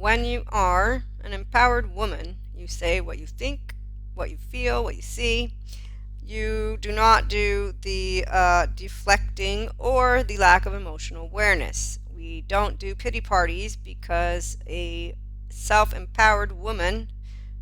when you are an empowered woman, you say what you think, what you feel, what you see. You do not do the deflecting or the lack of emotional awareness. We don't do pity parties because a self-empowered woman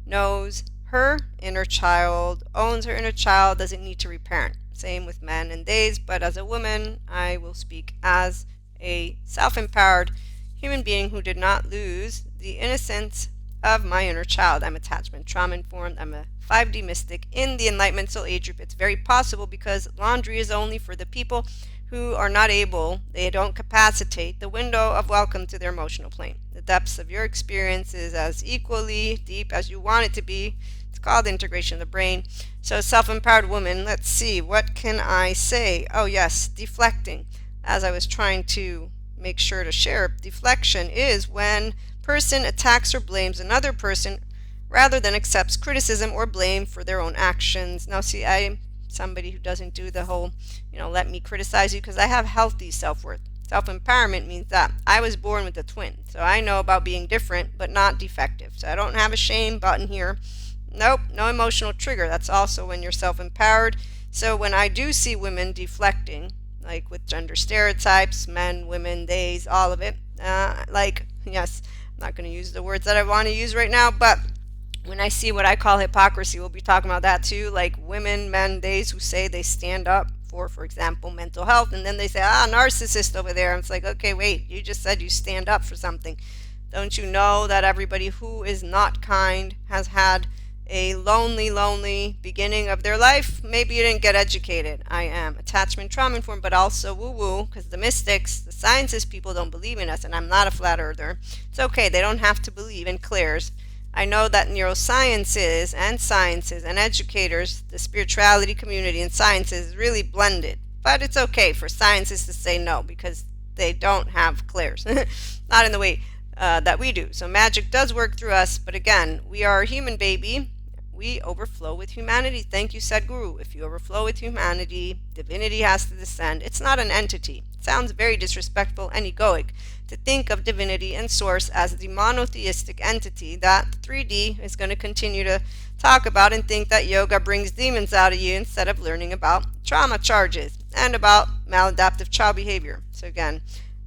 knows her inner child, owns her inner child, doesn't need to reparent. Same with men and days, but as a woman, I will speak as a self-empowered human being who did not lose the innocence of my inner child. I'm attachment trauma informed. I'm a 5D mystic in the Enlightenment Soul Age group. It's very possible because laundry is only for the people who are not able, they don't capacitate the window of welcome to their emotional plane. The depths of your experience is as equally deep as you want it to be. It's called integration of the brain. So self-empowered woman, let's see, what can I say? Oh yes, deflecting. As I was trying to make sure to share, deflection is when person attacks or blames another person rather than accepts criticism or blame for their own actions. Now see, I'm somebody who doesn't do the whole, let me criticize you, because I have healthy self-worth. Self-empowerment means that I was born with a twin, so I know about being different but not defective. So I don't have a shame button here. Nope, no emotional trigger. That's also when you're self-empowered. So when I do see women deflecting, like with gender stereotypes, men, women, theys, all of it, yes, I'm not going to use the words that I want to use right now, but when I see what I call hypocrisy, we'll be talking about that too, like women, men, theys who say they stand up for example, mental health, and then they say, narcissist over there. And it's like, okay, wait, you just said you stand up for something. Don't you know that everybody who is not kind has had a lonely beginning of their life? Maybe you didn't get educated. I am attachment trauma informed, but also woo-woo, because the mystics, the sciences people don't believe in us, and I'm not a flat earther. It's okay, they don't have to believe in clairs. I know that neurosciences and sciences and educators, the spirituality community and sciences is really blended. But it's okay for sciences to say no because they don't have clairs. Not in the way that we do. So magic does work through us, but again, we are a human baby. We overflow with humanity. Thank you, Sadhguru. If you overflow with humanity, divinity has to descend. It's not an entity. It sounds very disrespectful and egoic to think of divinity and source as the monotheistic entity that 3D is going to continue to talk about and think that yoga brings demons out of you instead of learning about trauma charges and about maladaptive child behavior. So again,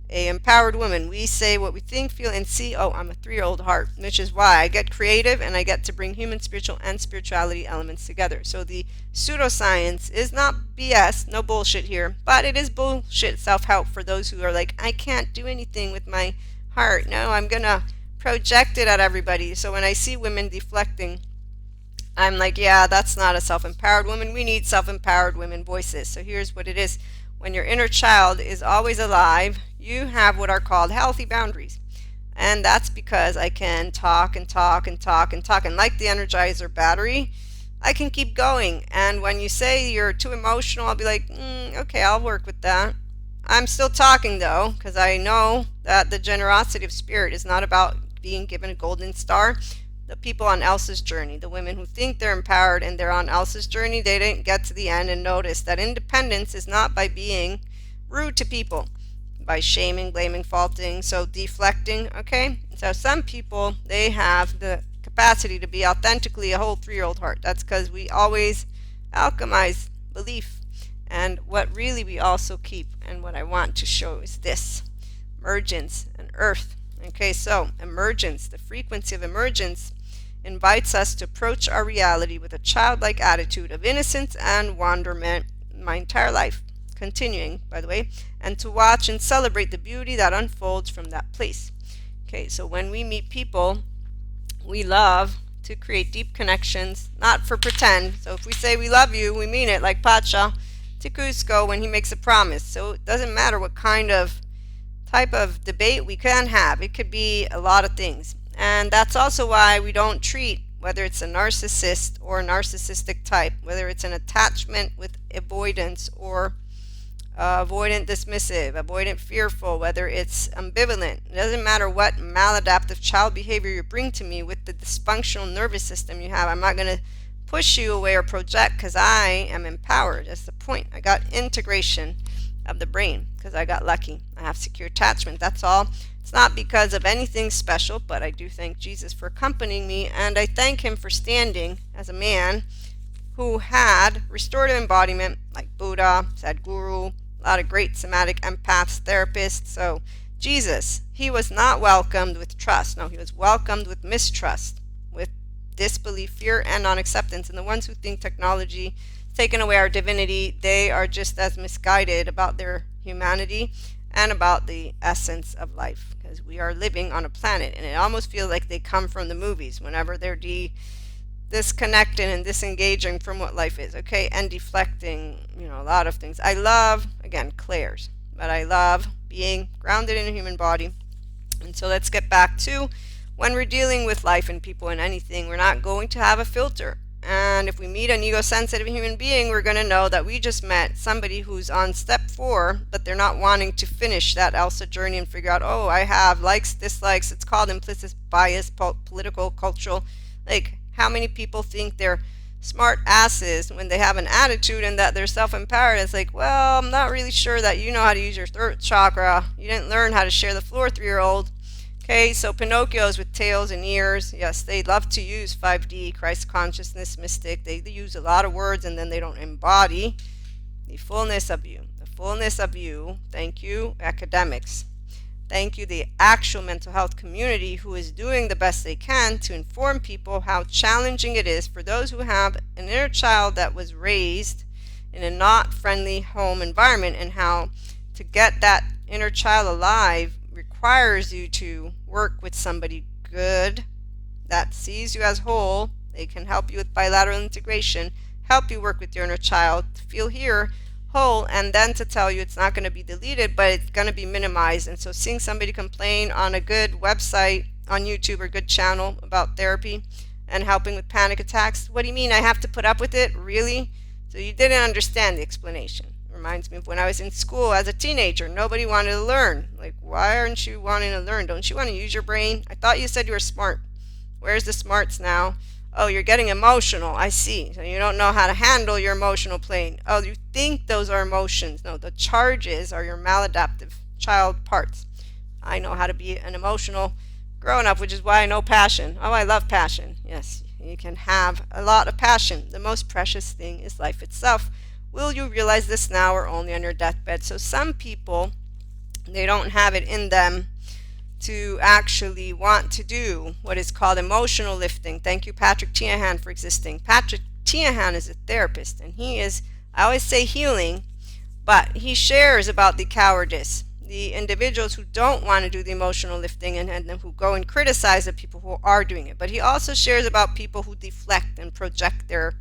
a empowered woman, we say what we think, feel, and see. Oh, I'm a 3-year-old heart, which is why I get creative and I get to bring human, spiritual, and spirituality elements together. So the pseudoscience is not BS, no bullshit here, but it is bullshit self-help for those who are like, I can't do anything with my heart. No, I'm gonna project it at everybody. So when I see women deflecting, I'm like, yeah, that's not a self-empowered woman. We need self-empowered women voices. So here's what it is. When your inner child is always alive, you have what are called healthy boundaries. And that's because I can talk and talk and talk and talk. And like the Energizer battery, I can keep going. And when you say you're too emotional, I'll be like, okay, I'll work with that. I'm still talking though, because I know that the generosity of spirit is not about being given a golden star. The people on Elsa's journey, the women who think they're empowered and they're on Elsa's journey, they didn't get to the end and notice that independence is not by being rude to people, by shaming, blaming, faulting, so deflecting, okay? So some people, they have the capacity to be authentically a whole 3-year-old heart. That's because we always alchemize belief. And what really we also keep, and what I want to show is this, emergence and earth. Okay, so emergence, the frequency of emergence invites us to approach our reality with a childlike attitude of innocence and wonderment my entire life, continuing, by the way, and to watch and celebrate the beauty that unfolds from that place. Okay, so when we meet people, we love to create deep connections, not for pretend. So if we say we love you, we mean it, like Pacha to Cusco when he makes a promise. So it doesn't matter what kind of type of debate we can have. It could be a lot of things. And that's also why we don't treat, whether it's a narcissist or a narcissistic type, whether it's an attachment with avoidance or avoidant dismissive, avoidant fearful, whether it's ambivalent. It doesn't matter what maladaptive child behavior you bring to me with the dysfunctional nervous system you have. I'm not going to push you away or project because I am empowered. That's the point. I got integration. of the brain because I got lucky. I have secure attachment. That's all. It's not because of anything special, but I do thank Jesus for accompanying me, and I thank him for standing as a man who had restorative embodiment like Buddha, Sadhguru, a lot of great somatic empaths, therapists. So Jesus, he was not welcomed with trust. No, he was welcomed with mistrust, with disbelief, fear, and non-acceptance. And the ones who think technology has taken away our divinity, they are just as misguided about their humanity and about the essence of life, because we are living on a planet, and it almost feels like they come from the movies whenever they're disconnecting and disengaging from what life is, okay, and deflecting, a lot of things. I love, again, Claire's, but I love being grounded in a human body. And so let's get back to when we're dealing with life and people and anything, we're not going to have a filter. And if we meet an ego-sensitive human being, we're going to know that we just met somebody who's on step 4, but they're not wanting to finish that ELSA journey and figure out, oh, I have likes, dislikes. It's called implicit bias, political, cultural. Like, how many people think they're smart asses when they have an attitude and that they're self-empowered? It's like, well, I'm not really sure that you know how to use your throat chakra. You didn't learn how to share the floor, 3-year-old. Okay, so Pinocchios with tails and ears, yes, they love to use 5D, Christ consciousness, mystic. They use a lot of words and then they don't embody the fullness of you. The fullness of you. Thank you, academics. Thank you, the actual mental health community who is doing the best they can to inform people how challenging it is for those who have an inner child that was raised in a not friendly home environment, and how to get that inner child alive requires you to work with somebody good that sees you as whole. They can help you with bilateral integration, help you work with your inner child to feel here whole, and then to tell you it's not going to be deleted, but it's going to be minimized. And so seeing somebody complain on a good website on YouTube or good channel about therapy and helping with panic attacks, what do you mean I have to put up with it? Really? So you didn't understand the explanation. Reminds me of when I was in school as a teenager. Nobody wanted to learn. Like, why aren't you wanting to learn? Don't you want to use your brain? I thought you said you were smart. Where's the smarts now? Oh, you're getting emotional. I see. So you don't know how to handle your emotional plane. Oh, you think those are emotions. No, the charges are your maladaptive child parts. I know how to be an emotional grown-up, which is why I know passion. Oh, I love passion. Yes, you can have a lot of passion. The most precious thing is life itself. Will you realize this now or only on your deathbed? So some people, they don't have it in them to actually want to do what is called emotional lifting. Thank you, Patrick Tiahan, for existing. Patrick Tiahan is a therapist, and he is, I always say healing, but he shares about the cowardice, the individuals who don't want to do the emotional lifting and who go and criticize the people who are doing it. But he also shares about people who deflect and project their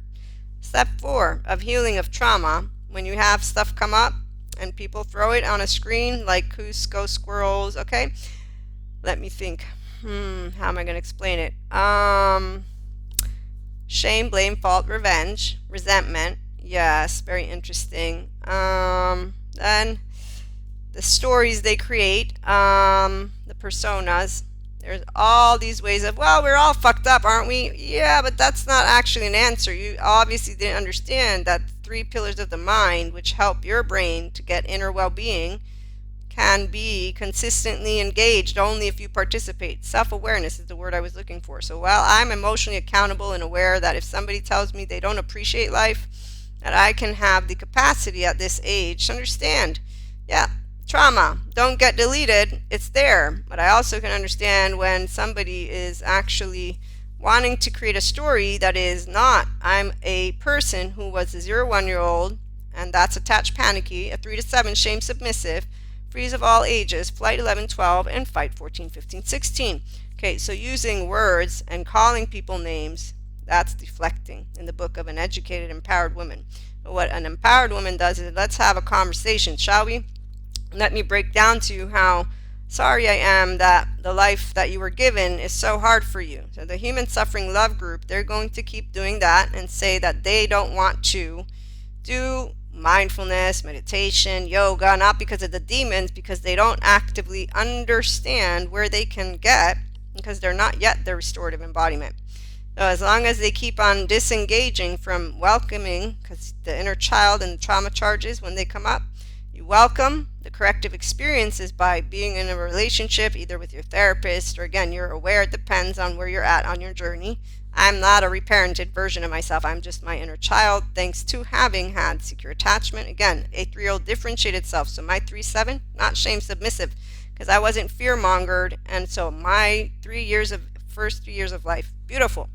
step 4 of healing of trauma. When you have stuff come up and people throw it on a screen like Cusco squirrels, okay? Let me think. How am I going to explain it? Shame, blame, fault, revenge, resentment. Yes, very interesting. Then the stories they create, the personas. There's all these ways of, well, we're all fucked up, aren't we? Yeah, but that's not actually an answer. You obviously didn't understand that 3 pillars of the mind, which help your brain to get inner well-being, can be consistently engaged only if you participate. Self-awareness is the word I was looking for. So while I'm emotionally accountable and aware that if somebody tells me they don't appreciate life, that I can have the capacity at this age to understand, yeah, trauma, don't get deleted, it's there. But I also can understand when somebody is actually wanting to create a story that is not, I'm a person who was a 0-1-year-old, and that's attached panicky, a 3 to 7 shame submissive, freeze of all ages, flight 11, 12, and fight 14, 15, 16. Okay, so using words and calling people names, that's deflecting in the book of an educated, empowered woman. But what an empowered woman does is, let's have a conversation, shall we? Let me break down to you how sorry I am that the life that you were given is so hard for you. So the Human Suffering Love Group, they're going to keep doing that and say that they don't want to do mindfulness, meditation, yoga, not because of the demons, because they don't actively understand where they can get, because they're not yet the restorative embodiment. So as long as they keep on disengaging from welcoming, because the inner child and the trauma charges, when they come up, you You welcome the corrective experiences by being in a relationship, either with your therapist or, again, you're aware. It depends on where you're at on your journey. I'm not a reparented version of myself. I'm just my inner child, thanks to having had secure attachment. Again, a 3-year-old differentiated self. So my 3-7, not shame submissive, because I wasn't fear-mongered. And so my first 3 years of life, beautiful.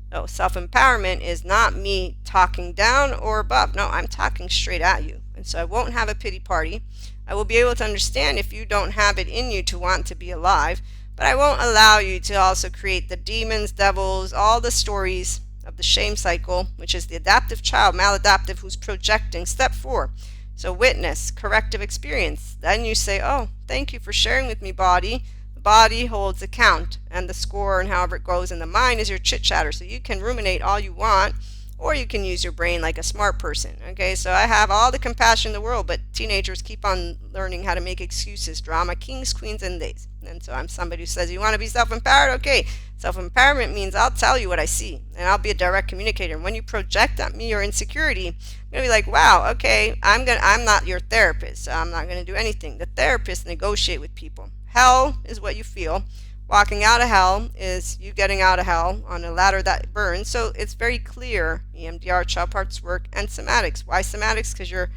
No, self-empowerment is not me talking down or above. No, I'm talking straight at you. And so I won't have a pity party. I will be able to understand if you don't have it in you to want to be alive. But I won't allow you to also create the demons, devils, all the stories of the shame cycle, which is the adaptive child, maladaptive, who's projecting. Step 4. So witness, corrective experience. Then you say, oh, thank you for sharing with me, body. The body holds account and the score and however it goes. And the mind is your chit chatter. So you can ruminate all you want, or you can use your brain like a smart person. Okay, so I have all the compassion in the world, but teenagers keep on learning how to make excuses. Drama kings, queens, and days. And so I'm somebody who says, you want to be self-empowered? Okay, self-empowerment means I'll tell you what I see, and I'll be a direct communicator. And when you project at me your insecurity, I'm going to be like, wow, okay, I'm not your therapist, so I'm not going to do anything. The therapists negotiate with people. Hell is what you feel. Walking out of hell is you getting out of hell on a ladder that burns. So it's very clear, EMDR, child parts work, and somatics. Why somatics? Because your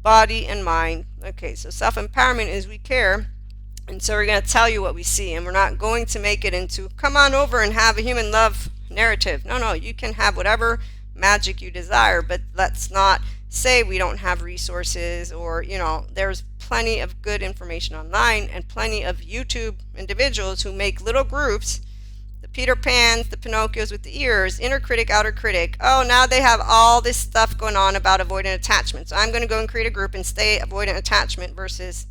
body and mind. Okay, so self-empowerment is we care. And so we're going to tell you what we see. And we're not going to make it into, come on over and have a human love narrative. No, you can have whatever magic you desire. But let's not say we don't have resources, or, there's plenty of good information online and plenty of YouTube individuals who make little groups, the Peter Pans, the Pinocchios with the ears, inner critic, outer critic. Oh, now they have all this stuff going on about avoidant attachment. So I'm going to go and create a group and stay avoidant attachment versus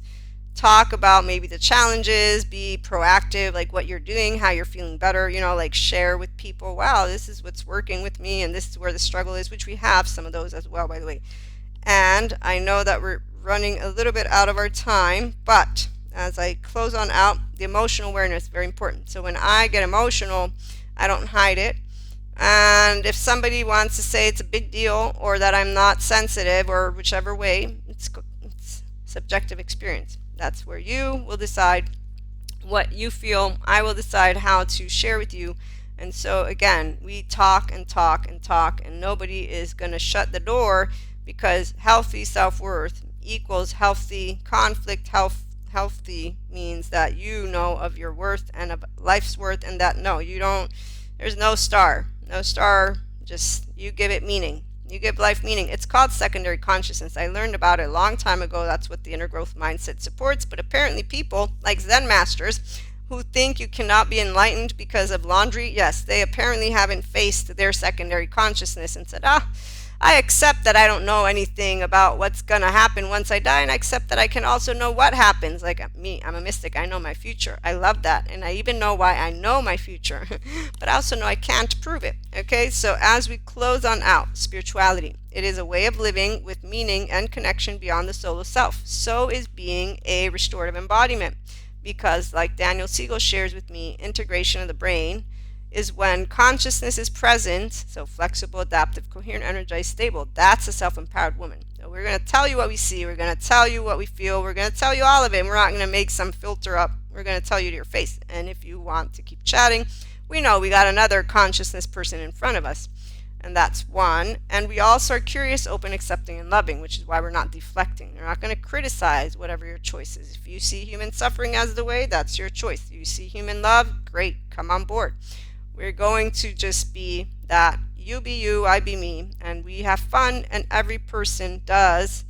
talk about maybe the challenges, be proactive, like what you're doing, how you're feeling better, like share with people, wow, this is what's working with me and this is where the struggle is, which we have some of those as well, by the way. And I know that we're running a little bit out of our time, but as I close on out, the emotional awareness is very important. So when I get emotional, I don't hide it. And if somebody wants to say it's a big deal or that I'm not sensitive or whichever way, it's subjective experience. That's where you will decide what you feel. I will decide how to share with you. And so again, we talk and talk and talk, and nobody is going to shut the door, because healthy self-worth equals healthy conflict. Healthy means that you know of your worth and of life's worth, and that there's no star, just you give it meaning. You give life meaning. It's called secondary consciousness. I learned about it a long time ago. That's what the inner growth mindset supports. But apparently people like Zen masters who think you cannot be enlightened because of laundry, yes, they apparently haven't faced their secondary consciousness and said, I accept that I don't know anything about what's going to happen once I die, and I accept that I can also know what happens. Like me, I'm a mystic. I know my future. I love that. And I even know why I know my future. But I also know I can't prove it. Okay, so as we close on out, spirituality. It is a way of living with meaning and connection beyond the solo self. So is being a restorative embodiment. Because like Daniel Siegel shares with me, integration of the brain is when consciousness is present, so flexible, adaptive, coherent, energized, stable. That's a self-empowered woman. So we're going to tell you what we see, we're going to tell you what we feel, we're going to tell you all of it, and we're not going to make some filter up. We're going to tell you to your face. And if you want to keep chatting, we know we got another consciousness person in front of us, and that's one. And we also are curious, open, accepting, and loving, which is why we're not deflecting. We're not going to criticize whatever your choice is. If you see human suffering as the way, that's your choice. You see human love, great, come on board. We're going to just be that you be you, I be me, and we have fun, and every person does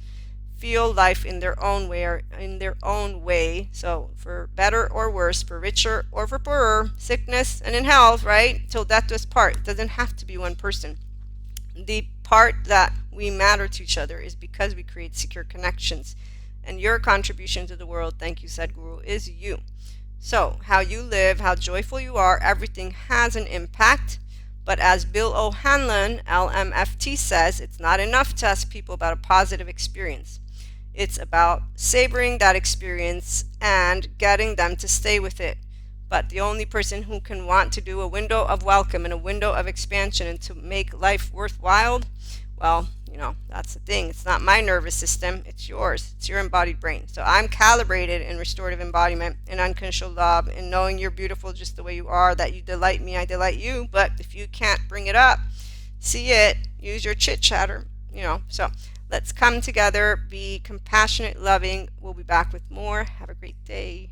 feel life in their own way, So for better or worse, for richer or for poorer, sickness and in health, right? Till death do us part. It doesn't have to be one person. The part that we matter to each other is because we create secure connections. And your contribution to the world, thank you, Sadhguru, is you. So, how you live, how joyful you are, everything has an impact. But as Bill O'Hanlon, LMFT, says, it's not enough to ask people about a positive experience. It's about savoring that experience and getting them to stay with it. But the only person who can want to do a window of welcome and a window of expansion and to make life worthwhile Well, that's the thing. It's not my nervous system, it's yours. It's your embodied brain. So I'm calibrated in restorative embodiment and unconditional love and knowing you're beautiful just the way you are, that you delight me, I delight you. But if you can't bring it up, see it, use your chit chatter, So let's come together, be compassionate, loving. We'll be back with more. Have a great day.